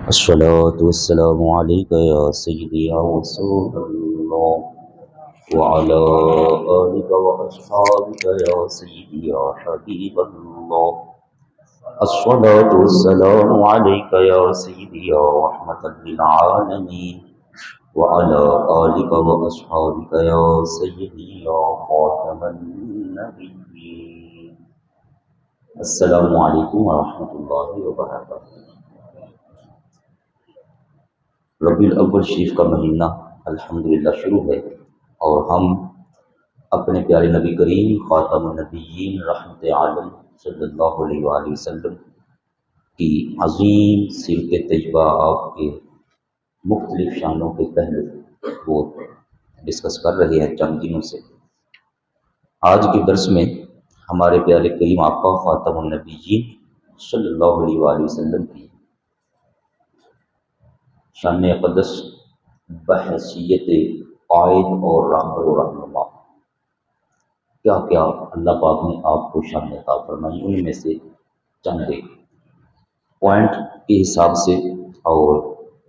الصلاة والسلام عليك يا سيدي يا رسول الله وعلى آلك وأصحابك يا سيدي يا حبيب الله. الصلاة والسلام عليك يا سيدي يا رحمة للعالمين وعلى آلك وأصحابك يا سيدي يا خاتم النبيين. السلام عليكم ورحمة الله وبركاته. ربیع الاول شریف کا مہینہ الحمدللہ شروع ہے اور ہم اپنے پیارے نبی کریم خاتم النبیین رحمت عالم صلی اللہ علیہ وآلہ وسلم کی عظیم سیرت طیبہ، آپ کے مختلف شانوں کے پہلو وہ ڈسکس کر رہے ہیں چند دنوں سے۔ آج کے درس میں ہمارے پیارے کریم آقا خاتم النبیین صلی اللہ علیہ وآلہ وسلم کی شان اقدس بحیثیت قائد اور رہبر و رہنما کیا کیا اللہ پاک نے آپ کو شان عطا فرمائی، ان میں سے چند ایک پوائنٹ کے حساب سے اور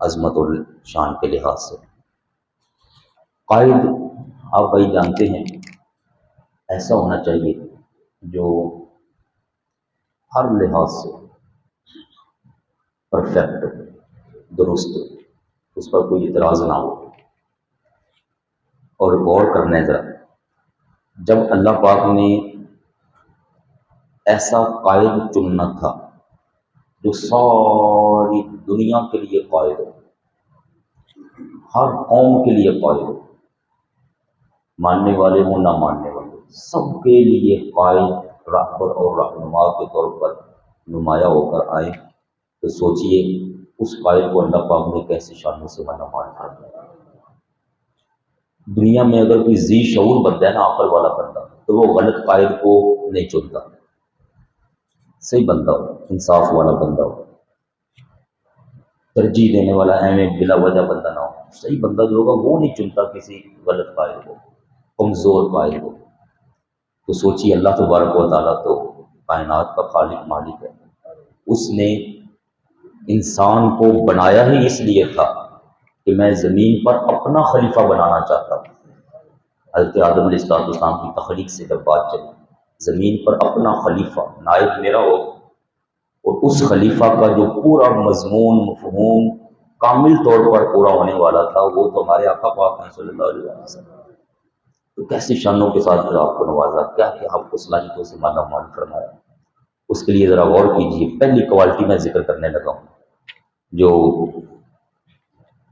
عظمت اور شان کے لحاظ سے۔ قائد آپ بھائی جانتے ہیں ایسا ہونا چاہیے جو ہر لحاظ سے پرفیکٹ، درست، اس پر کوئی اعتراض نہ ہو۔ اور غور کرنا ہے ذرا، جب اللہ پاک نے ایسا قائد چننا تھا جو ساری دنیا کے لیے قائد ہو، ہر قوم کے لیے قائد ہو، ماننے والے ہوں نہ ماننے والے، سب کے لیے قائد، رہبر اور رہنما کے طور پر نمایاں ہو کر آئے، تو سوچئے اس قائد کو اللہ پاک نے کیسے شانوں سے منعمان کر دیا۔ دنیا میں اگر کوئی ذی شعور بندہ ہے نا، عقل والا بندہ، تو وہ غلط قائد کو نہیں چنتا، صحیح بندہ ہو، انصاف والا بندہ ہو، ترجیح دینے والا اہم بلا وجہ بندہ نہ ہو۔ صحیح بندہ جو ہوگا وہ نہیں چنتا کسی غلط قائد کو، کمزور قائد کو۔ تو سوچیے اللہ تبارک و تعالیٰ تو کائنات کا خالق مالک ہے، اس نے انسان کو بنایا ہی اس لیے تھا کہ میں زمین پر اپنا خلیفہ بنانا چاہتا ہوں۔ حضرت آدم علیہ السلام کی تخلیق سے جب بات چلی، زمین پر اپنا خلیفہ نائب میرا ہو، اور اس خلیفہ کا جو پورا مضمون مفہوم کامل طور پر پورا ہونے والا تھا وہ تو ہمارے آقا پاک ہیں صلی اللہ علیہ وسلم۔ تو کیسی شانوں کے ساتھ پھر آپ کو نوازا، کیا کیا آپ کو صلاحیتوں سے مالا مال فرمایا، اس کے لیے ذرا غور کیجیے۔ پہلی کوالٹی میں ذکر کرنے لگا ہوں جو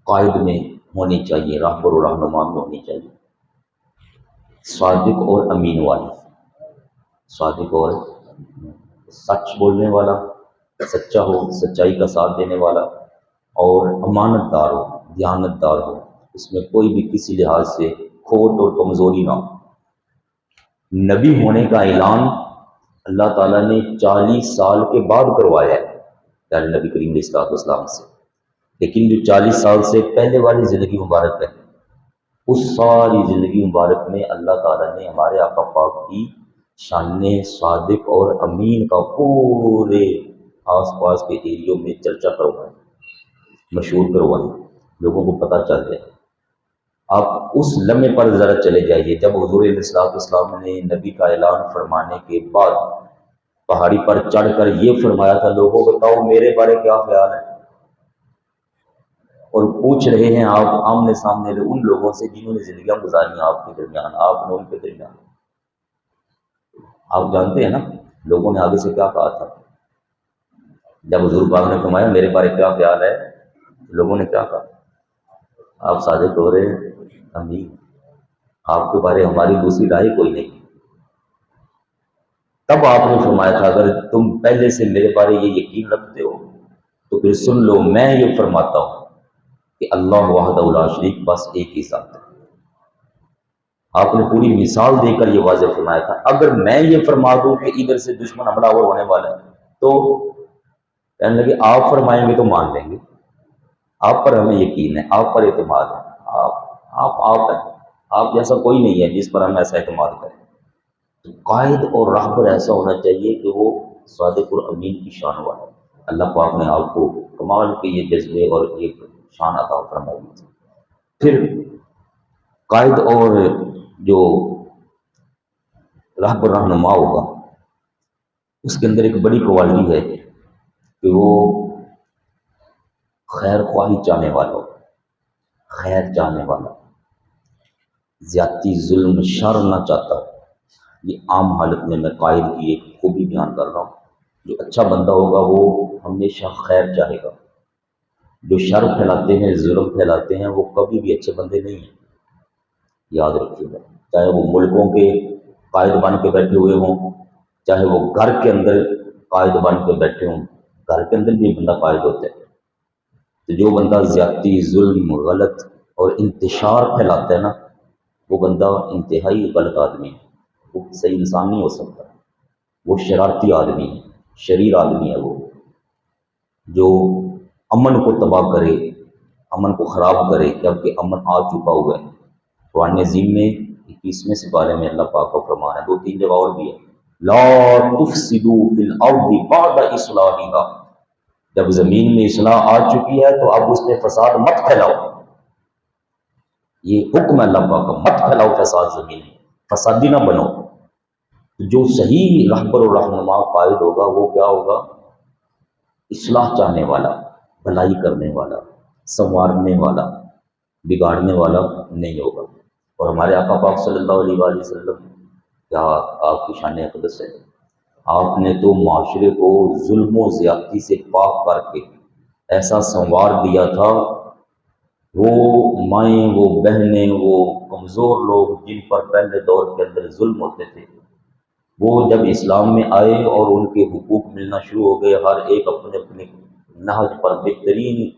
قائد میں ہونی چاہیے، رہبر و رہنما میں ہونی چاہیے، صادق اور امین والی۔ صادق اور سچ بولنے والا، سچا ہو، سچائی کا ساتھ دینے والا، اور امانت دار ہو، دیانت دار ہو، اس میں کوئی بھی کسی لحاظ سے کھوٹ اور کمزوری نہ ہو۔ نبی ہونے کا اعلان اللہ تعالیٰ نے 40 سال کے بعد کروایا ہے پیارے نبی کریم علیہ السلام سے، لیکن جو 40 سال سے پہلے والی زندگی مبارک ہے، اس ساری زندگی مبارک میں اللہ تعالیٰ نے ہمارے آقا پاک کی شان صادق اور امین کا پورے آس پاس کے ایریوں میں چرچا کروایا، مشہور کروایا، لوگوں کو پتہ چل جائے۔ آپ اس لمحے پر ذرا چلے جائیے جب حضور علیہ السلام نے نبی کا اعلان فرمانے کے بعد پہاڑی پر چڑھ کر یہ فرمایا تھا، لوگوں بتاؤ میرے بارے کیا خیال ہے، اور پوچھ رہے ہیں آپ آمنے سامنے ان لوگوں سے جنہوں نے زندگیاں گزاری آپ کے درمیان، آپ نے ان کے درمیان۔ آپ جانتے ہیں نا لوگوں نے آگے سے کیا کہا تھا جب حضور پاک نے فرمایا میرے بارے کیا خیال ہے، لوگوں نے کیا کہا؟ آپ صادق ہو رہے ہیں امین، آپ کے بارے ہماری دوسری رائے کوئی نہیں۔ تب آپ نے فرمایا تھا اگر تم پہلے سے میرے بارے یہ یقین رکھتے ہو تو پھر سن لو، میں یہ فرماتا ہوں کہ اللہ وحدہ لا شریک، بس ایک ہی ذات ہے۔ آپ نے پوری مثال دے کر یہ واضح فرمایا تھا، اگر میں یہ فرما دوں کہ ادھر سے دشمن حملہ آور ہونے والا ہے تو کہنے لگے آپ فرمائیں گے تو مان لیں گے، آپ پر ہمیں یقین ہے، آپ پر اعتماد ہے، آپ ہیں، آپ جیسا کوئی نہیں ہے جس پر ہم ایسا اعتماد کریں۔ قائد اور رہبر ایسا ہونا چاہیے کہ وہ صادق اور امین کی شان والا ہے۔ اللہ پاک نے آپ کو کمال کے یہ جذبے اور ایک شان عطا فرمائی تھی۔ پھر قائد اور جو راہبر رہنما ہوگا اس کے اندر ایک بڑی کوالٹی ہے کہ وہ خیر خواہی چاہنے والا ہو، خیر چاہنے والا، زیادتی ظلم شر نہ چاہتا ہو۔ یہ عام حالت میں قائد کی ایک خوبی بیان کر رہا ہوں۔ جو اچھا بندہ ہوگا وہ ہمیشہ خیر چاہے گا۔ جو شر پھیلاتے ہیں، ظلم پھیلاتے ہیں، وہ کبھی بھی اچھے بندے نہیں ہیں، یاد رکھیے گا۔ چاہے وہ ملکوں کے قائد بن کے بیٹھے ہوئے ہوں، چاہے وہ گھر کے اندر قائد بن کے بیٹھے ہوں، گھر کے اندر بھی بندہ قائد ہوتا ہے۔ تو جو بندہ زیادتی ظلم غلط اور انتشار پھیلاتا ہے نا، وہ بندہ انتہائی غلط آدمی ہے، وہ صحیح انسان نہیں ہو سکتا، وہ شرارتی آدمی ہے، شریر آدمی ہے وہ، جو امن کو تباہ کرے، امن کو خراب کرے، جبکہ امن آ چکا ہوا ہے۔ قرآن عظیم میں 21ویں سپارے میں اللہ پاک کا فرمان ہے، 2-3 جگہ اور بھی ہے، لا تفسدوا فی الارض بعد اصلاحها، جب زمین میں اصلاح آ چکی ہے تو اب اس پہ فساد مت پھیلاؤ۔ یہ حکم ہے اللہ پاک کا، مت پھیلاؤ فساد زمین میں، فسادی نہ بنو۔ جو صحیح رہبر و رہنما قائد ہوگا وہ کیا ہوگا؟ اصلاح چاہنے والا، بھلائی کرنے والا، سنوارنے والا، بگاڑنے والا نہیں ہوگا۔ اور ہمارے آقا پاک صلی اللہ علیہ وآلہ وسلم، کیا آپ کی شان اقدس ہے، آپ نے تو معاشرے کو ظلم و زیادتی سے پاک کر کے ایسا سنوار دیا تھا، وہ مائیں، وہ بہنیں، وہ کمزور لوگ جن پر پہلے دور کے اندر ظلم ہوتے تھے، وہ جب اسلام میں آئے اور ان کے حقوق ملنا شروع ہو گئے، ہر ایک اپنے اپنے نہج پر بہترین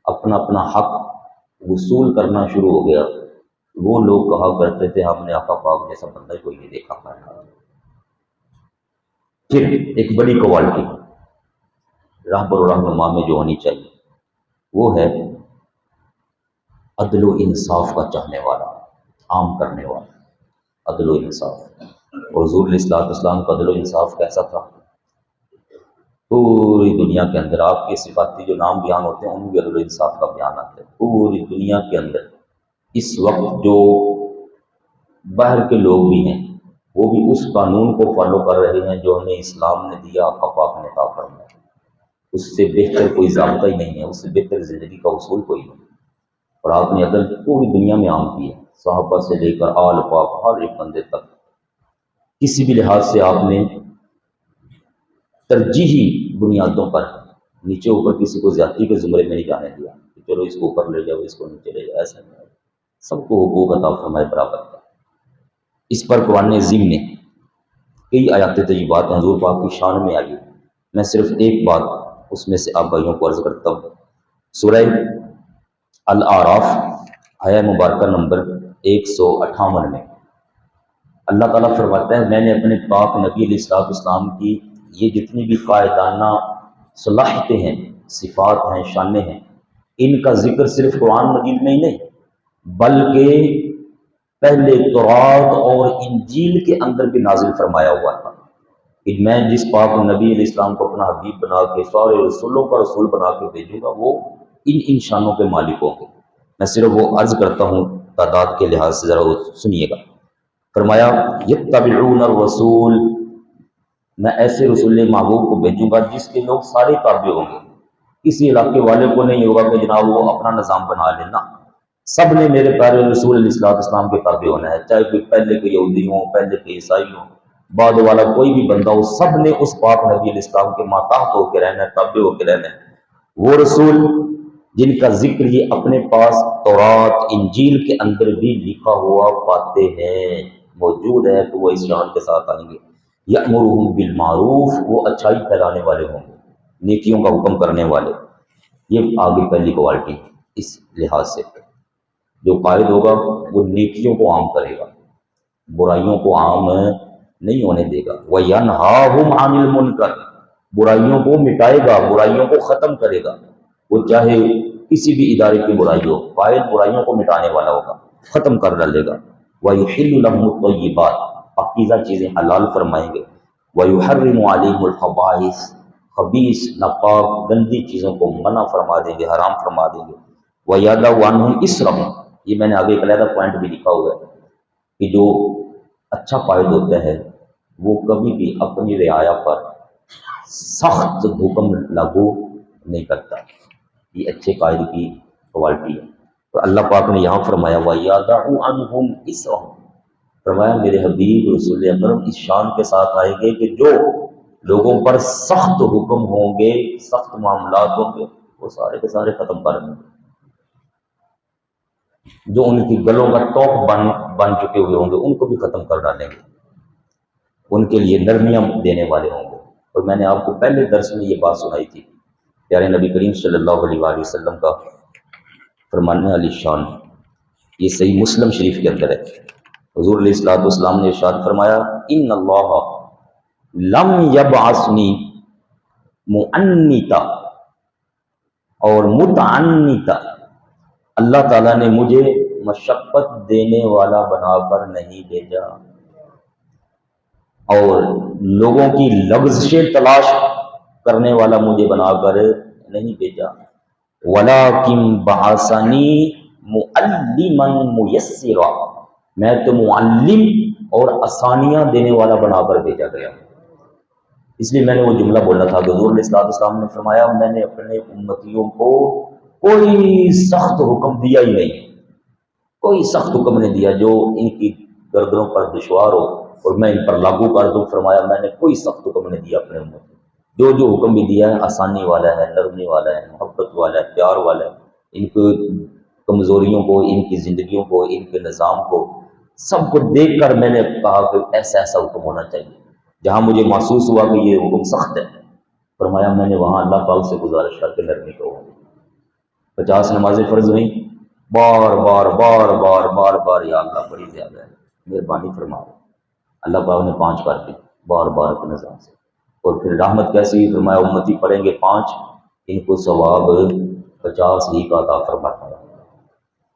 اپنا اپنا حق وصول کرنا شروع ہو گیا، وہ لوگ کہا کرتے تھے ہم نے آقا پاک جیسا بندہ کوئی نہیں دیکھا پایا۔ پھر ایک بڑی کوالٹی راہبر و رہنما میں جو ہونی چاہیے وہ ہے عدل و انصاف کا چاہنے والا، عام کرنے والا، عدل و انصاف۔ اور حضور علیہ الصلوۃ والسلام کا عدل و انصاف کیسا تھا؟ پوری دنیا کے اندر آپ کے صفاتی جو نام بیان ہوتے ہیں ان میں بھی عدل و انصاف کا بیان آتا ہے۔ پوری دنیا کے اندر اس وقت جو باہر کے لوگ بھی ہیں وہ بھی اس قانون کو فالو کر رہے ہیں جو ہمیں اسلام نے دیا، آقا پاک نے عطا فرمایا۔ اس سے بہتر کوئی ضابطہ ہی نہیں ہے، اس سے بہتر زندگی کا اصول کوئی نہیں۔ اور آپ نے عدل پوری دنیا میں عام کی ہے، صحابہ سے لے کر آل پاک ہر ایک بندے تک۔ کسی بھی لحاظ سے آپ نے ترجیحی بنیادوں پر نیچے اوپر کسی کو زیادتی کے زمرے میں نہیں جانے دیا کہ چلو اس کو اوپر لے جاؤ، اس کو نیچے لے جاؤ، ایسا نہیں ہے۔ سب کو حقوق عطا فرمائے برابر کا۔ اس پر قرآن عظیم نے کئی آیات طیبات حضور پاک کی شان میں آئی، میں صرف ایک بات اس میں سے آپ بھائیوں کو عرض کرتا ہوں۔ سورہ الاعراف آیہ مبارکہ نمبر 158 میں اللہ تعالیٰ فرماتا ہے میں نے اپنے پاک نبی علیہ الصلوۃ والسلام کی یہ جتنی بھی قائدانہ صلاحیتیں ہیں، صفات ہیں، شانیں ہیں، ان کا ذکر صرف قرآن مجید میں ہی نہیں بلکہ پہلے تورات اور انجیل کے اندر بھی نازل فرمایا ہوا تھا کہ میں جس پاک نبی علیہ السلام کو اپنا حبیب بنا کے سارے رسولوں کا رسول بنا کے بھیجوں گا، وہ ان شانوں کے مالک ہوں گے۔ میں صرف وہ عرض کرتا ہوں تعداد کے لحاظ سے، ذرا وہ سنیے گا۔ فرمایا یتبعون الرسول، میں ایسے رسول محبوب کو بھیجوں گا جس کے لوگ سارے تابع ہوں گے، کسی علاقے والے کو نہیں ہوگا کہ جناب وہ اپنا نظام بنا لینا، سب نے میرے پیارے رسول علیہ الصلوۃ والسلام کے تابع ہونا ہے، چاہے کوئی پہلے کے یہودی ہوں، پہلے کے عیسائی ہوں، بعد والا کوئی بھی بندہ ہو، سب نے اس پاک نبی علیہ السلام کے ماتحت ہو کے رہنا ہے، تابع ہو کے رہنا ہے۔ وہ رسول جن کا ذکر یہ اپنے پاس تورات انجیل کے اندر بھی لکھا ہوا پاتے ہیں، موجود ہے، تو وہ اس شان کے ساتھ آئیں گے۔ یأمرهم بالمعروف، وہ اچھائی پھیلانے والے ہوں گے، نیکیوں کا حکم کرنے والے۔ یہ آگے پہلی کوالٹی اس لحاظ سے، جو قائد ہوگا وہ نیکیوں کو عام کرے گا، برائیوں کو عام نہیں ہونے دے گا۔ وَيَنْهَاهُمْ عَنِ الْمُنْكَرِ، برائیوں کو مٹائے گا، برائیوں کو ختم کرے گا، وہ چاہے کسی بھی ادارے کی برائی ہو، قائد برائیوں کو مٹانے والا ہوگا، ختم کر ڈالے گا۔ وَيُحِلُّ لَهُمُ الطَّيِّبَاتِ، پاکیزہ چیزیں حلال فرمائیں گے۔ وَيُحَرِّمُ عَلَيْهِمُ الْخَبَائِثَ، خبیث ناپاک گندی چیزوں کو منع فرما دیں گے، حرام فرما دیں گے۔ وَيَدَعُ عَنْهُمْ إِصْرَهُمْ، یہ میں نے آگے ایک علیحدہ پوائنٹ بھی لکھا ہوا ہے کہ جو اچھا قائد ہوتا ہے وہ کبھی بھی اپنی رعایا پر سخت حکم لاگو نہیں کرتا، یہ اچھے قائد کی کوالٹی ہے۔ تو اللہ پاک نے یہاں فرمایا وَيَدَعُ عَنْهُمْ إِصْرَهُمْ، فرمایا میرے حبیب رسول اکرم اس شان کے ساتھ آئیں گے کہ جو لوگوں پر سخت حکم ہوں گے، سخت معاملات ہوں گے، وہ سارے کے سارے ختم کر دیں گے۔ جو ان کی گلوں کا ٹوپ بن چکے ہوئے ہوں گے ان کو بھی ختم کر ڈالیں گے، ان کے لیے نرمیاں دینے والے ہوں گے۔ اور میں نے آپ کو پہلے درس میں یہ بات سنائی تھی، پیارے نبی کریم صلی اللہ علیہ وآلہ وسلم کا فرمان علی شان، یہ صحیح مسلم شریف کے اندر ہے۔ حضور علیہ الصلوۃ والسلام نے ارشاد فرمایا ان اللہ لم یبعثنی معنتا اور متعنتا، اللہ تعالیٰ نے مجھے مشقت دینے والا بنا کر نہیں بھیجا اور لوگوں کی لغزشیں تلاش کرنے والا مجھے بنا کر نہیں بھیجا، وَلَٰكِن بَعَثَنِي مُعَلِّمًا مُيَسِّرًا، میں تو معلم اور آسانیاں دینے والا بنا کر بھیجا گیا۔ اس لیے میں نے وہ جملہ بولا تھا کہ حضور علیہ السلام نے فرمایا میں نے اپنے امتیوں کو کوئی سخت حکم دیا ہی نہیں، کوئی سخت حکم نہیں دیا جو ان کی گردنوں پر دشوار ہو اور میں ان پر لاگو کر دوں۔ فرمایا میں نے کوئی سخت حکم نہیں دیا اپنے امت کو، جو حکم بھی دیا ہے آسانی والا ہے، نرمی والا ہے، محبت والا ہے، پیار والا ہے، ان کی کمزوریوں کو، ان کی زندگیوں کو، ان کے نظام کو، سب کو دیکھ کر میں نے کہا کہ ایسا ایسا حکم ہونا چاہیے۔ جہاں مجھے محسوس ہوا کہ یہ حکم سخت ہے، فرمایا میں نے وہاں اللہ پاک سے گزارش کر کے نرمی کو 50 نمازیں فرض ہوئیں، بار بار بار بار بار بار یا اللہ بڑی زیادہ ہے، مہربانی فرما۔ اللہ پاک نے 5 کر دی بار بار کے نظام سے، اور پھر رحمت کیسی، فرمایا امتی پڑھیں گے 5، ان کو ثواب 50 ہی کا عطا فرماتا ہے۔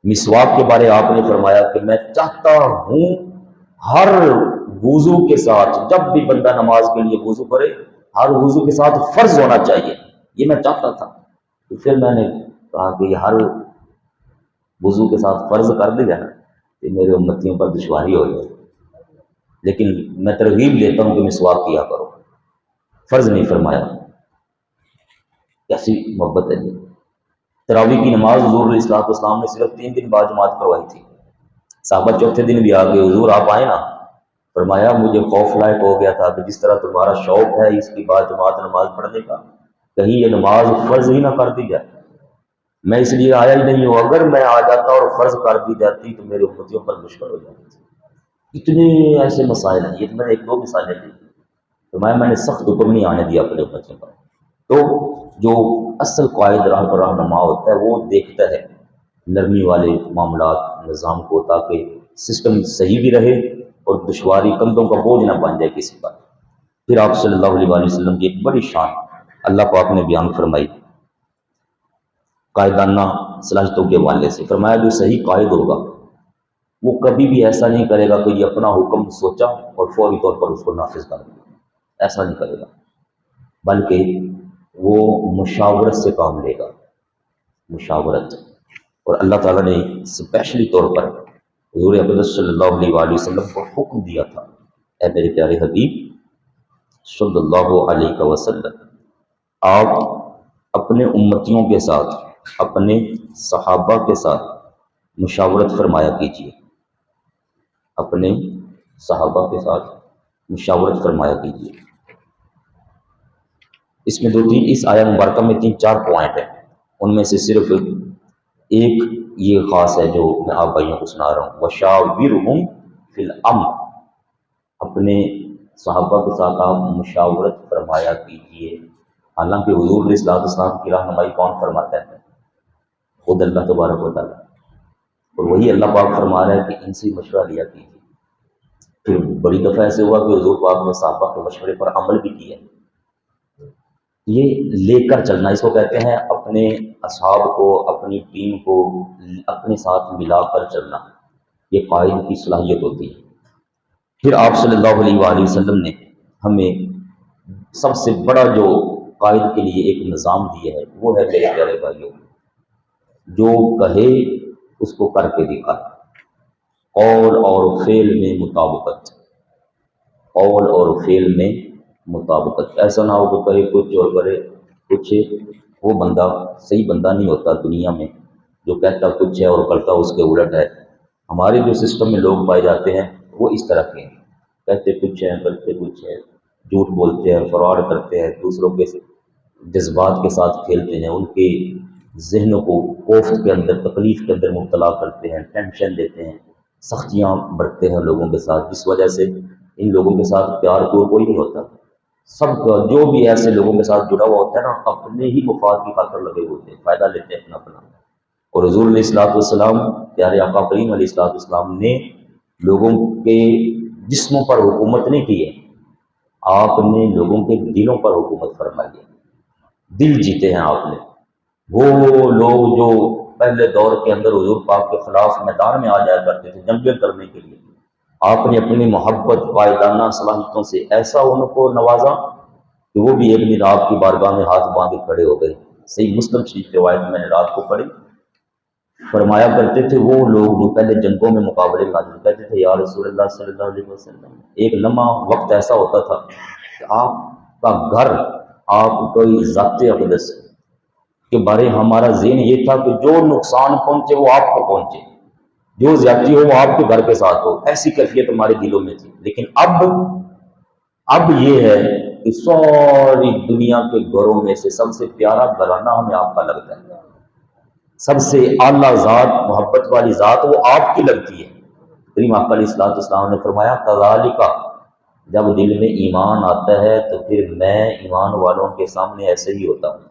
مسواک کے بارے آپ نے فرمایا کہ میں چاہتا ہوں ہر وضو کے ساتھ، جب بھی بندہ نماز کے لیے وضو کرے ہر وضو کے ساتھ فرض ہونا چاہیے، یہ میں چاہتا تھا۔ تو پھر میں نے کہا کہ یہ ہر وضو کے ساتھ فرض کر دیا نا کہ میرے امتیوں پر دشواری ہو جائے، لیکن میں ترغیب دیتا ہوں کہ مسواک کیا کرو، فرض نہیں فرمایا۔ کیسی محبت ہے یہ۔ تراویح کی نماز حضور علیہ السلام نے صرف 3 دن بعد جماعت کروائی تھی، صحابہ چوتھے دن بھی آ گئے، حضور آپ آئے نا، فرمایا مجھے خوف لائق ہو گیا تھا کہ جس طرح تمہارا شوق ہے اس کے بعد جماعت نماز پڑھنے کا، کہیں یہ نماز فرض ہی نہ کر دی جائے۔ میں اس لیے آیا ہی نہیں ہوں، اگر میں آ جاتا اور فرض کر دی جاتی تو میرے امتیوں پر مشکل ہو جاتی۔ اتنے ایسے مسائل ہیں، یہ میں نے 1-2 مثالیں دی، فرمایا میں نے سخت حکم نہیں آنے دیا اپنے امتیوں پر۔ تو جو اصل قائد راہ پر رہنما ہوتا ہے وہ دیکھتا ہے نرمی والے معاملات نظام کو، تاکہ سسٹم صحیح بھی رہے اور دشواری کندھوں کا بوجھ نہ بن جائے کسی پر۔ پھر آپ صلی اللہ علیہ وآلہ وسلم کی ایک بڑی شان اللہ پاک نے بیان فرمائی قائدانہ صلاحیتوں کے حوالے سے، فرمایا جو صحیح قائد ہوگا وہ کبھی بھی ایسا نہیں کرے گا کہ یہ اپنا حکم سوچا اور فوری طور پر اس کو نافذ کر دیا، ایسا نہیں کرے گا، بلکہ وہ مشاورت سے کام لے گا، مشاورت۔ اور اللہ تعالیٰ نے اسپیشلی طور پر حضور اقدس صلی اللہ علیہ وآلہ وسلم کو حکم دیا تھا، اے میرے پیارے حبیب صلی اللہ علیہ وسلم، آپ اپنے امتیوں کے ساتھ، اپنے صحابہ کے ساتھ مشاورت فرمایا کیجیے، اپنے صحابہ کے ساتھ مشاورت فرمایا کیجیے۔ اس میں 2-3 اس آیت مبارکہ میں 3-4 پوائنٹ ہیں، ان میں سے صرف ایک یہ خاص ہے جو میں آپ بھائیوں کو سنا رہا ہوں، وَشَاوِرْهُمْ فِي الْأَمْرِ، اپنے صحابہ کے ساتھ آپ مشاورت فرمایا کیجیے۔ حالانکہ حضور علیہ السلام کی رہنمائی کون فرماتا ہے؟ خود اللہ تبارک و تعالیٰ، اور وہی اللہ پاک فرما رہا ہے کہ ان سے مشورہ لیا کیجیے۔ پھر بڑی دفعہ ایسے ہوا کہ حضور پاک نے صحابہ کے مشورے پر عمل بھی کیا۔ یہ لے کر چلنا، اس کو کہتے ہیں اپنے اصحاب کو، اپنی ٹیم کو اپنے ساتھ ملا کر چلنا، یہ قائد کی صلاحیت ہوتی ہے۔ پھر آپ صلی اللہ علیہ وآلہ وسلم نے ہمیں سب سے بڑا جو قائد کے لیے ایک نظام دیا ہے، وہ ہے میرے پیارے بھائیوں، جو کہے اس کو کر کے دکھائے، قول اور فعل میں مطابقت، قول اور فعل میں مطابقت۔ ایسا نہ ہو کہ کہے کچھ اور کرے کچھ، وہ بندہ صحیح بندہ نہیں ہوتا دنیا میں، جو کہتا کچھ ہے اور کرتا اس کے الٹ ہے۔ ہمارے جو سسٹم میں لوگ پائے جاتے ہیں وہ اس طرح کے ہیں، کہتے کچھ ہیں کرتے کچھ ہے، جھوٹ بولتے ہیں، فراڈ کرتے ہیں، دوسروں کے جذبات کے ساتھ کھیلتے ہیں، ان کے ذہنوں کو کوفت کے اندر، تکلیف کے اندر مبتلا کرتے ہیں، ٹینشن دیتے ہیں، سختیاں برتتے ہیں لوگوں کے ساتھ، جس وجہ سے ان لوگوں کے ساتھ پیار کوئی نہیں ہوتا۔ سب کا جو بھی ایسے لوگوں کے ساتھ جڑا ہوا ہوتا ہے نا، اپنے ہی مفاد کی خاطر لگے ہوتے ہیں، فائدہ لیتے ہیں اپنا۔ اور حضور علیہ الصلوۃ والسلام، پیارے آقا کریم علیہ الصلوۃ والسلام نے لوگوں کے جسموں پر حکومت نہیں کی ہے، آپ نے لوگوں کے دلوں پر حکومت فرمائی ہے، دل جیتے ہیں آپ نے۔ وہ لوگ جو پہلے دور کے اندر حضور پاک کے خلاف میدان میں آ جایا کرتے تھے جنگیں کرنے کے لیے، آپ نے اپنی محبت قائدانہ صلاحیتوں سے ایسا ان کو نوازا کہ وہ بھی ایک دن آپ کی بارگاہ میں ہاتھ باندھے کھڑے ہو گئے۔ صحیح مسلم شریف روایت میں نے رات کو پڑھی، فرمایا کرتے تھے وہ لوگ جو پہلے جنگوں میں مقابلے میں کہتے تھے یا رسول اللہ صلی اللہ علیہ وسلم، ایک لمحہ وقت ایسا ہوتا تھا کہ آپ کا گھر، آپ کوئی ذات اقدس کے بارے ہمارا ذہن یہ تھا کہ جو نقصان پہنچے وہ آپ کو پہنچے، جو زیادتی ہو وہ آپ کے گھر کے ساتھ ہو، ایسی کیفیت ہمارے دلوں میں تھی۔ لیکن اب یہ ہے کہ ساری دنیا کے گھروں میں سے سب سے پیارا گھرانہ ہمیں آپ کا لگتا ہے، سب سے اعلیٰ ذات، محبت والی ذات وہ آپ کی لگتی ہے۔ کریم آقا علیہ الصلوۃ والسلام نے فرمایا کذالک، جب دل میں ایمان آتا ہے تو پھر میں ایمان والوں کے سامنے ایسے ہی ہوتا ہوں۔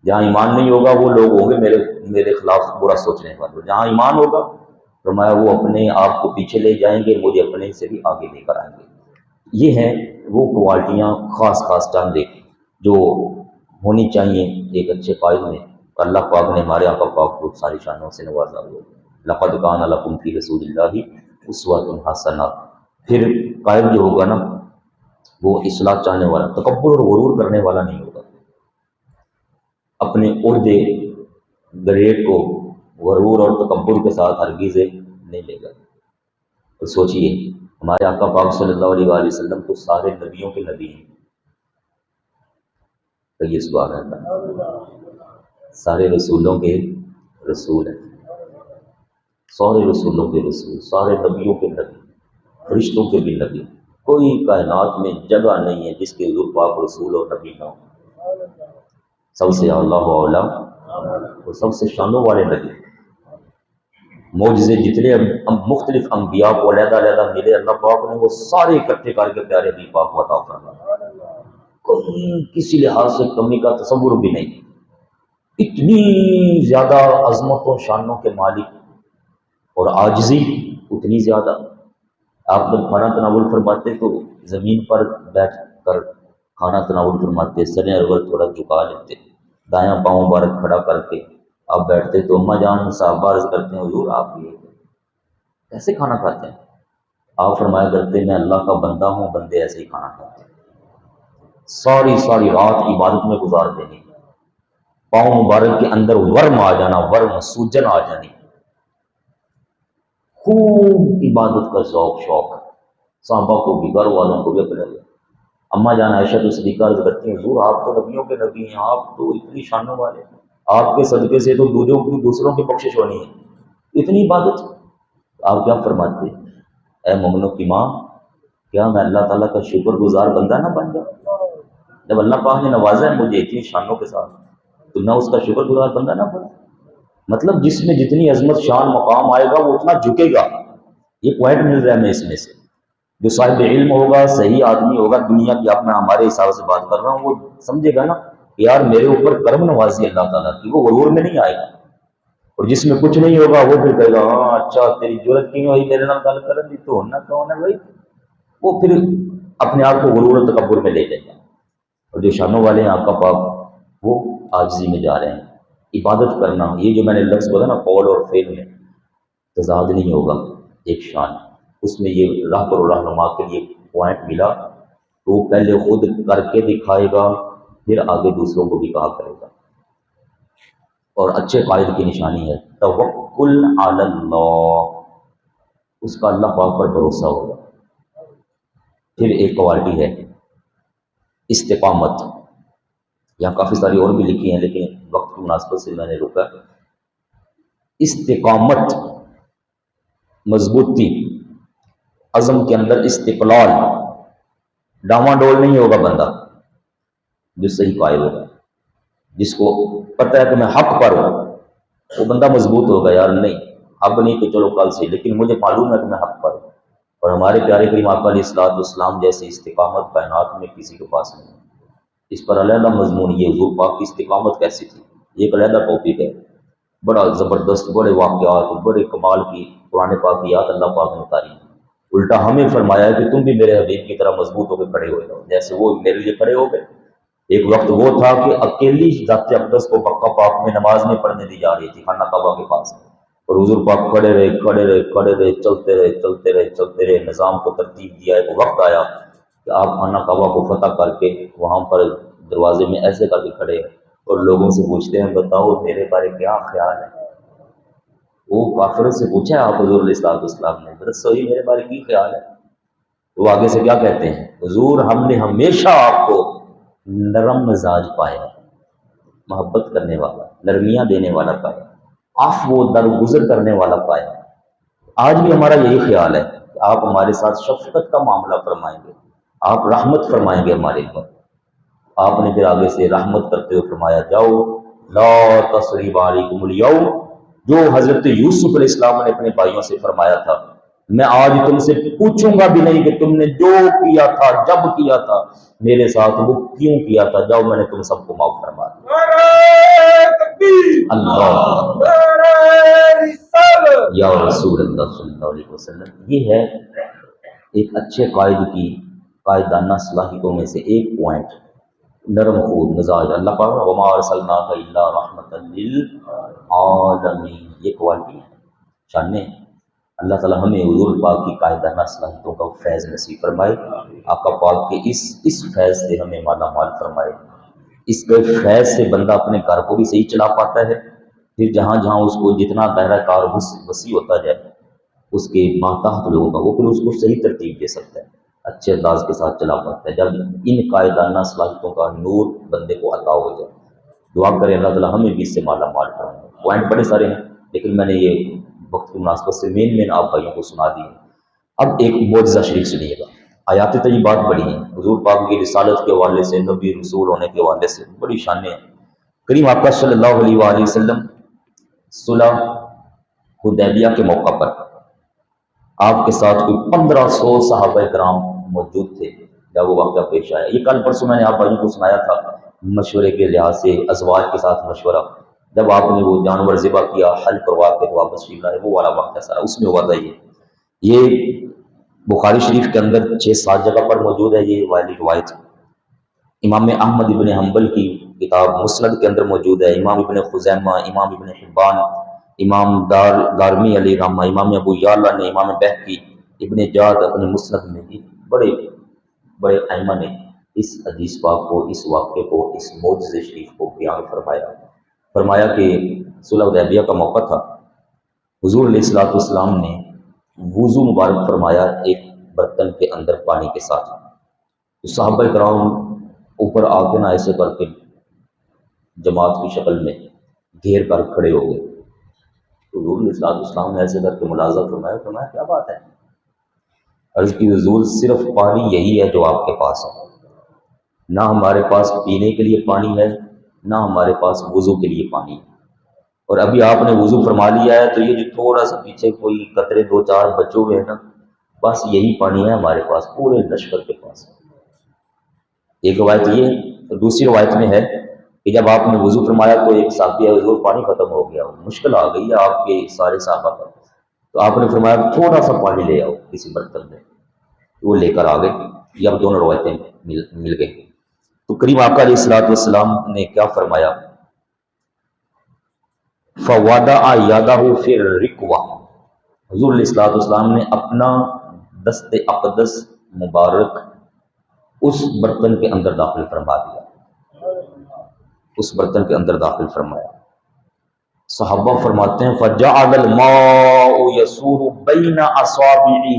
جہاں ایمان نہیں ہوگا وہ لوگ ہوں گے میرے خلاف برا سوچنے والے، جہاں ایمان ہوگا فرمایا وہ اپنے آپ کو پیچھے لے جائیں گے، مجھے اپنے سے بھی آگے لے کر آئیں گے۔ یہ ہیں وہ کوالٹیاں خاص چاندے جو ہونی چاہیے ایک اچھے قائد میں۔ اللہ پاک نے ہمارے آقا پاک کو ساری شانوں سے نوازا ہوا، لقد کان لکم فی رسول اللہ اسوۃ حسنہ۔ پھر قائد جو ہوگا نا وہ اصلاح چاہنے والا، تکبر اور غرور کرنے والا نہیں ہوگا، اپنے عہدے گریڈ کو غرور اور تکبر کے ساتھ ہرگز نہیں لے گا۔ تو سوچئے ہمارے آقا پاک صلی اللہ علیہ وآلہ وسلم تو سارے نبیوں کے نبی ہیں، تو یہ سبحان اللہ، سارے رسولوں کے رسول ہیں، سارے رسولوں کے رسول، سارے نبیوں کے نبی، فرشتوں کے بھی نبی۔ کوئی کائنات میں جگہ نہیں ہے جس کے حضور پاک رسول اور نبی نہ ہو۔ سب سے اعلیٰ و اولیٰ اور سب سے شانوں والے نبی، معجزے جتنے مختلف انبیاء کو علیحدہ علیحدہ ملے اللہ پاک نے وہ سارے اکٹھے کر کے پیارے حبیب پاک کو عطا فرمایا، کوئی کسی لحاظ سے کمی کا تصور بھی نہیں۔ اتنی زیادہ عظمت و شانوں کے مالک اور عاجزی اتنی زیادہ۔ آپ جب کھانا تناول فرماتے تو زمین پر بیٹھ کر کھانا تناول فرماتے، سر ارول تھوڑا جھکا لیتے، دایاں پاؤں مبارک کھڑا کر کے آپ بیٹھتے تو اماں جان صحابہ عرض کرتے ہیں حضور آپ یہ کیسے کھانا کھاتے ہیں؟ آپ فرمایا کرتے میں اللہ کا بندہ ہوں، بندے ایسے ہی کھانا کھاتے ہیں، ساری رات عبادت میں گزار دینی، پاؤں مبارک کے اندر ورم آ جانا، ورم سوجن آ جانی، خوب عبادت کا شوق صحابہ کو بھی، گھر والوں کو بھی، اپنے اماں جان عائشہ تو صدیقہ عرض کرتی ہیں حضور آپ تو نبیوں کے نبی ہیں، آپ تو اتنی شانوں والے ہیں، آپ کے صدقے سے تو دوسروں کی بخشش ہونی ہے، اتنی عبادت۔ آپ کیا فرماتے ہیں اے مومنوں کی ماں، کیا میں اللہ تعالیٰ کا شکر گزار بندہ نہ بن جاؤں؟ جب اللہ پاک نے نوازا ہے مجھے اتنی شانوں کے ساتھ تو میں اس کا شکر گزار بندہ نہ بن؟ مطلب جس میں جتنی عظمت شان مقام آئے گا وہ اتنا جھکے گا۔ یہ پوائنٹ مل رہا ہے ہمیں اس میں سے۔ جو صاحب علم ہوگا، صحیح آدمی ہوگا، دنیا کی آپ میں ہمارے حساب سے بات کر رہا ہوں، وہ سمجھے گا نا کہ یار میرے اوپر کرم نوازی اللہ تعالیٰ کی، وہ غرور میں نہیں آئے گا۔ اور جس میں کچھ نہیں ہوگا وہ پھر کہے گا ہاں اچھا تیری ضرورت کیوں ہوئی میرے نام گل کر دی تو ہونا کون ہے بھائی، وہ پھر اپنے آپ کو غرور و تکبر میں لے جائے گا۔ اور جو شانوں والے ہیں آپ کا پاک وہ عاجزی میں جا رہے ہیں۔ عبادت کرنا، یہ جو میں نے لفظ بولا نا قول اور فعل میں تضاد نہیں ہوگا، ایک شان، اس میں یہ رہبر و رہنما کے لیے پوائنٹ ملا تو وہ پہلے خود کر کے دکھائے گا، پھر آگے دوسروں کو بھی کہا کرے گا۔ اور اچھے قائد کی نشانی ہے توکل علی اللہ، اس کا اللہ پاک پر بھروسہ ہوگا۔ پھر ایک کوالٹی ہے استقامت، یہاں کافی ساری اور بھی لکھی ہیں لیکن وقت کی مناسبت سے میں نے رکا۔ استقامت، مضبوطی، عزم کے اندر استقلال، ڈاواں ڈول نہیں ہوگا بندہ جو صحیح قائل ہوگا، جس کو پتہ ہے کہ میں حق پر ہوں، وہ بندہ مضبوط ہوگا، یار نہیں اب نہیں تو چلو کل سے، لیکن مجھے معلوم ہے کہ میں حق پر ہوں۔ اور ہمارے پیارے کریم آقا علیہ الصلوۃ والسلام جیسی استقامت کائنات میں کسی کے پاس نہیں۔ اس پر علیحدہ مضمون یہ حضور پاک کی استقامت کیسی تھی، یہ ایک علیحدہ ٹاپک ہے، بڑا زبردست، بڑے واقعات، بڑے کمال کی قرآن پاکیات اللہ پاک نے اتاری۔ الٹا ہمیں فرمایا ہے کہ تم بھی میرے حبیب کی طرح مضبوط ہو کے کھڑے ہوئے ہو، جیسے وہ میرے لیے کھڑے ہو گئے۔ ایک وقت وہ تھا کہ اکیلی ذات اقدس کو مکہ پاک میں نماز نہیں پڑھنے دی جا رہی تھی خانہ کعبہ کے پاس، اور حضور پاک کھڑے رہے کھڑے رہے کھڑے رہے، چلتے رہے چلتے رہے چلتے رہے، نظام کو ترتیب دیا۔ ایک وقت آیا کہ آپ خانہ کعبہ کو فتح کر کے وہاں پر دروازے میں ایسے کر کے کھڑے ہیں اور لوگوں سے پوچھتے ہیں بتاؤ میرے بارے کیا خیال ہے۔ وہ کافروں سے پوچھا آپ حضور علیہ الصلوۃ والسلام نے، بس وہی میرے بارے کی خیال ہے۔ وہ آگے سے کیا کہتے ہیں، حضور ہم نے ہمیشہ آپ کو نرم مزاج پایا، محبت کرنے والا، نرمیاں دینے والا پایا، عفو و درگزر کرنے والا پایا۔ آج بھی ہمارا یہی خیال ہے کہ آپ ہمارے ساتھ شفقت کا معاملہ فرمائیں گے، آپ رحمت فرمائیں گے ہمارے اوپر۔ آپ نے پھر آگے سے رحمت کرتے ہوئے فرمایا جاؤ لا تصریب علیکم اليوم، جو حضرت یوسف علیہ السلام نے اپنے بھائیوں سے فرمایا تھا میں آج تم سے پوچھوں گا بھی نہیں کہ تم نے جو کیا تھا جب کیا تھا میرے ساتھ وہ کیوں کیا تھا، جاؤ میں نے تم سب کو معاف فرما دیا۔ اللہ یا رسول اللہ صلی اللہ علیہ وسلم، یہ ہے ایک اچھے قائد کی قائدانہ صلاحیتوں میں سے ایک پوائنٹ، نرم خود مزاج۔ اللہ پاک وما ارسلناک الا رحمۃ للعالمین، یہ کوالٹی ہے، شان ہے۔ اللہ تعالی ہمیں حضور پاک کی قائدانہ صلاحیتوں کا فیض نصیب فرمائے، آقا پاک کے اس فیض سے ہمیں مالا مال فرمائے۔ اس کے فیض سے بندہ اپنے گھر کو بھی صحیح چلا پاتا ہے، پھر جہاں جہاں اس کو جتنا دائرہ کار وسیع ہوتا جائے اس کے ماتحت لوگوں کا، وہ پھر اس کو صحیح ترتیب دے سکتا ہے، اچھے انداز کے ساتھ چلا پاتا ہے، جب ان قائدانہ صلاحیتوں کا نور بندے کو عطا ہو جائے۔ دعا کریں اللہ تعالیٰ ہمیں بھی اس سے مالا مال فرمائے۔ پوائنٹ بڑے سارے ہیں لیکن میں نے یہ وقت کی مناسبت سے مین آپ بھائیوں کو سنا دی۔ اب ایک معجزہ شریف سنیے گا، آیات طیبات بڑی ہیں، حضور پاک کی رسالت کے حوالے سے، نبی رسول ہونے کے حوالے سے بڑی شانیں ہیں۔ کریم آقا صلی اللہ علیہ وآلہ وسلم صلح حدیبیہ کے موقع پر آپ کے ساتھ کوئی 1500 صحابہ کرام موجود تھے جب وہ واقعہ پیش آیا۔ یہ کل پرسوں میں نے آپ بھائیوں کو سنایا تھا، مشورے کے لحاظ سے ازواج کے ساتھ مشورہ، جب آپ نے وہ جانور ذبح کیا، حل کروا کے تو واپس شریف لائے، وہ والا واقعہ سارا اس میں ہوا تھا۔ یہ بخاری شریف کے اندر 6-7 جگہ پر موجود ہے یہ والی روایت۔ امام احمد ابن حنبل کی کتاب مسند کے اندر موجود ہے، امام ابن خزیمہ، امام ابن حبان، امام دارمی علیہ رحمہ، امام ابو یعلا نے، امام بہقی، ابن جاد اپنے مسند میں بھی بڑے بڑے ائمہ نے اس حدیث پاک کو، اس واقعے کو، اس معجزے شریف کو بیان فرمایا کہ صلح حدیبیہ کا موقع تھا، حضور علیہ الصلوۃ والسلام نے وضو مبارک فرمایا ایک برتن کے اندر پانی کے ساتھ، تو صحابہ کرام اوپر آ کے نہ ایسے کر کے جماعت کی شکل میں گھیر کر کھڑے ہو گئے، تو حضور علیہ الصلوۃ والسلام نے ایسے کر کے ملاحظہ فرمایا کیا بات ہے؟ عرض کی حضور صرف پانی یہی ہے جو آپ کے پاس ہے، نہ ہمارے پاس پینے کے لیے پانی ہے نہ ہمارے پاس وضو کے لیے پانی ہے، اور ابھی آپ نے وضو فرما لیا ہے تو یہ جو تھوڑا سا پیچھے کوئی قطرے 2-4 بچے ہوئے ہیں نا، بس یہی پانی ہے ہمارے پاس، پورے لشکر کے پاس۔ ایک روایت یہ ہے، دوسری روایت میں ہے کہ جب آپ نے وضو فرمایا تو ایک صحابی ہے، حضور پانی ختم ہو گیا، مشکل آ گئی ہے آپ کے سارے صحابہ پر، تو آپ نے فرمایا تھوڑا سا پانی لے آؤ کسی برتن میں، وہ لے کر آ گئے، یہ اب دونوں روایتیں مل گئی۔ تو کریم آقا علیہ الصلوۃ والسلام نے کیا فرمایا، فَوَضَعَ يَدَهُ فِي الرِّكْوَةِ، حضور علیہ الصلوۃ والسلام نے اپنا دست اقدس مبارک اس برتن کے اندر داخل فرما دیا، اس برتن کے اندر داخل فرمایا۔ صحابہ فرماتے ہیں فجعل الماء یسور بین اصابعہ،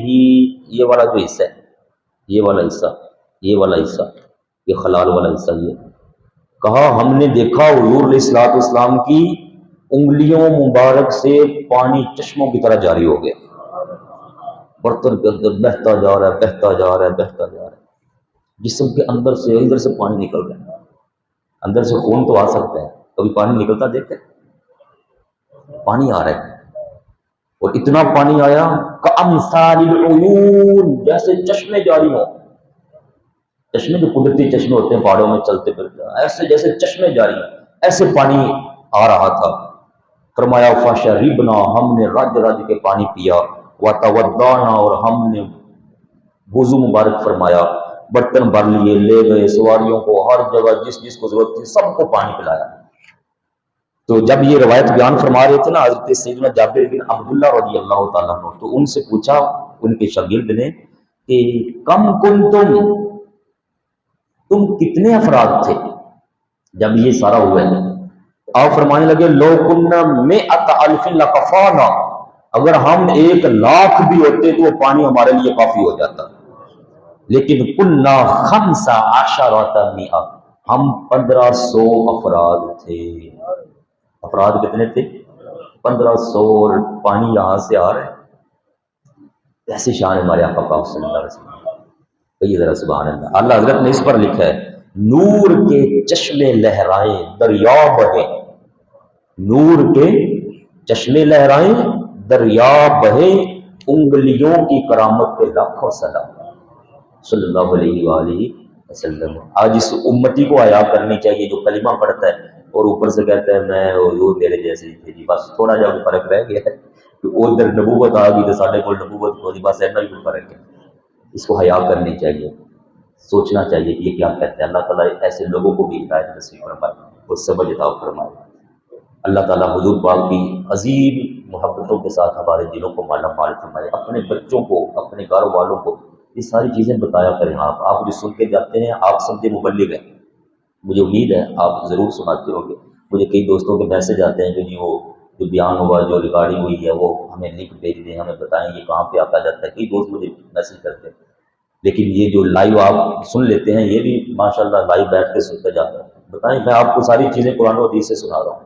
یہ والا جو حصہ ہے، یہ والا حصہ، یہ والا حصہ، یہ خلال والا حصہ، یہ کہا ہم نے دیکھا حضور علیہ الصلوۃ والسلام کی انگلیوں مبارک سے پانی چشموں کی طرح جاری ہو گیا، برتن کے اندر بہتا جا رہا ہے، بہتا جا رہا ہے، بہتا جا رہا ہے، جسم کے اندر سے ادھر سے پانی نکل رہا ہے، اندر سے خون تو آ سکتا ہے، کبھی پانی نکلتا دیکھتے؟ پانی آ رہا ہے، اور اتنا پانی آیا کأمثال العیون، جیسے چشمے جاری ہوں، چشمے جو قدرتی چشمے ہوتے ہیں پہاڑوں میں چلتے پھرتے، ایسے جیسے چشمے جاری ہیں، ایسے پانی آ رہا تھا۔ فرمایا فشربنا، ہم نے رج رج کے پانی پیا، وتوضانا، اور ہم نے وضو مبارک فرمایا، برتن بھر لیے، لے گئے سواریوں کو، ہر جگہ جس جس کو ضرورت تھی سب کو پانی پلایا۔ تو جب یہ روایت بیان فرما رہے تھے نا حضرت سیدنا جابر بن عبداللہ رضی اللہ تعالیٰ عنہ، تو ان سے پوچھا ان کے شاگرد نے کہ کم تم کتنے افراد تھے جب یہ سارا ہوا ہے؟ آپ فرمانے لگے لو کننا مئۃ الف لکفانا، اگر ہم 1,00,000 بھی ہوتے تو وہ پانی ہمارے لیے کافی ہو جاتا، لیکن کننا 15 مئہ، ہم 1500 افراد تھے۔ افراد کتنے تھے؟ 1500، اور پانی یہاں سے آ رہا ہے، ایسی شان ہمارے آقا پاک صلی اللہ علیہ وسلم۔ کہیے ذرا سبحان اللہ۔ اللہ حضرت نے اس پر لکھا ہے نور کے چشمے لہرائیں دریا بہے، نور کے چشمے لہرائیں دریا بہے، انگلیوں کی کرامت پہ لاکھوں سلام، صلی اللہ علیہ وآلہ وسلم۔ آج اس امتی کو حیا کرنی چاہیے جو کلمہ پڑھتا ہے اور اوپر سے کہتا ہے میں حضور میرے جیسے ہی تھے جی، بس تھوڑا جا فرق رہ گیا ہے کہ ادھر نبوت آ گئی تو ساڈے کول نبوت کو بس ایسا ہی کوئی فرق ہے۔ اس کو حیا کرنی چاہیے، سوچنا چاہیے کہ یہ کیا کہتے ہیں۔ اللہ تعالیٰ ایسے لوگوں کو بھی ہدایت نصیب فرمائے اور سمجھ عطا فرمائے۔ اللہ تعالیٰ حضور پاک کی عظیم محبتوں کے ساتھ ہمارے دلوں کو مالا مال فرمائے۔ اپنے بچوں کو، اپنے گھر والوں کو یہ ساری چیزیں بتایا کریں۔ آپ جو سن کے جاتے ہیں آپ سمجھے مبلغ ہیں، مجھے امید ہے آپ ضرور سناتے ہوں گے۔ مجھے کئی دوستوں کے میسج آتے ہیں کہ جی وہ جو بیان ہوا، جو ریکارڈنگ ہوئی ہے وہ ہمیں لنک بھیج دیں، ہمیں بتائیں یہ کہاں پہ آتا جاتا ہے۔ کئی دوست مجھے میسج کرتے ہیں، لیکن یہ جو لائیو آپ سن لیتے ہیں یہ بھی ماشاءاللہ لائیو بیٹھ کے سنتے جاتے ہیں۔ بتائیں میں آپ کو ساری چیزیں قرآن و حدیث سے سنا رہا ہوں،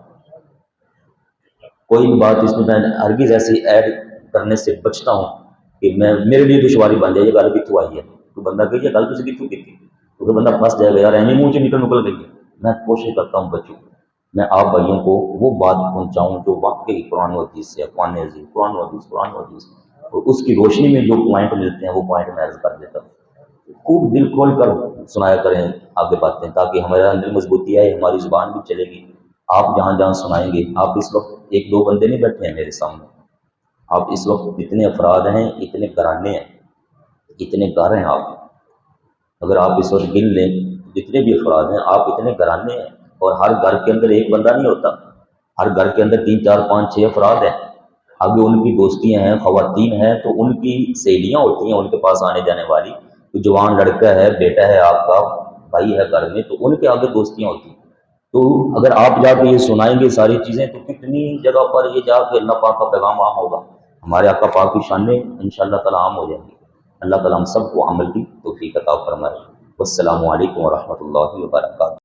کوئی بات اس میں ہرگز ایسی ایڈ کرنے سے بچتا ہوں کہ میرے لیے دشواری بن جائے یہ گل کتوں آئی ہے، تو بندہ کہ یہ گل تھی کتوں کی تھی، کیونکہ بندہ پھنس جائے گا یار ایویں منہ سے نکل گئی ہے۔ میں کوشش کرتا ہوں بچوں، میں آپ بھائیوں کو وہ بات پہنچاؤں جو واقعی قرآن و حدیث سے، قرآن عظیم، قرآن و حدیث، قرآن و حدیث، اور اس کی روشنی میں جو پوائنٹ ملتے ہیں وہ پوائنٹ میں عرض کر دیتا ہوں۔ خوب دل کھول کر سنایا کریں آگے باتیں، تاکہ ہمارے اندر مضبوطی آئے، ہماری زبان بھی چلے گی۔ آپ جہاں جہاں سنائیں گے، آپ اس وقت 1-2 بندے نہیں بیٹھے ہیں میرے سامنے، آپ اس وقت اتنے افراد ہیں، اتنے گھرانے ہیں، اتنے گھر ہیں، آپ اگر آپ اس وقت گن لیں جتنے بھی افراد ہیں، آپ اتنے گھرانے ہیں، اور ہر گھر کے اندر ایک بندہ نہیں ہوتا، ہر گھر کے اندر 3 4 5 6 افراد ہیں۔ آگے ان کی دوستیاں ہیں، خواتین ہیں، تو ان کی سہیلیاں ہوتی ہیں ان کے پاس آنے جانے والی، تو جوان لڑکا ہے، بیٹا ہے آپ کا، بھائی ہے گھر میں، تو ان کے آگے دوستیاں ہوتی ہیں۔ تو اگر آپ جا کے یہ سنائیں گے ساری چیزیں تو کتنی جگہ پر یہ جا کے اللہ پاک کا پیغام عام ہوگا، ہمارے آقا پاک کی شانیں انشاءاللہ تعالیٰ عام ہو جائیں گی۔ اللہ تعالیٰ ہم سب کو عمل کی توفیق عطا فرمائے۔ والسلام علیکم ورحمۃ اللہ وبرکاتہ۔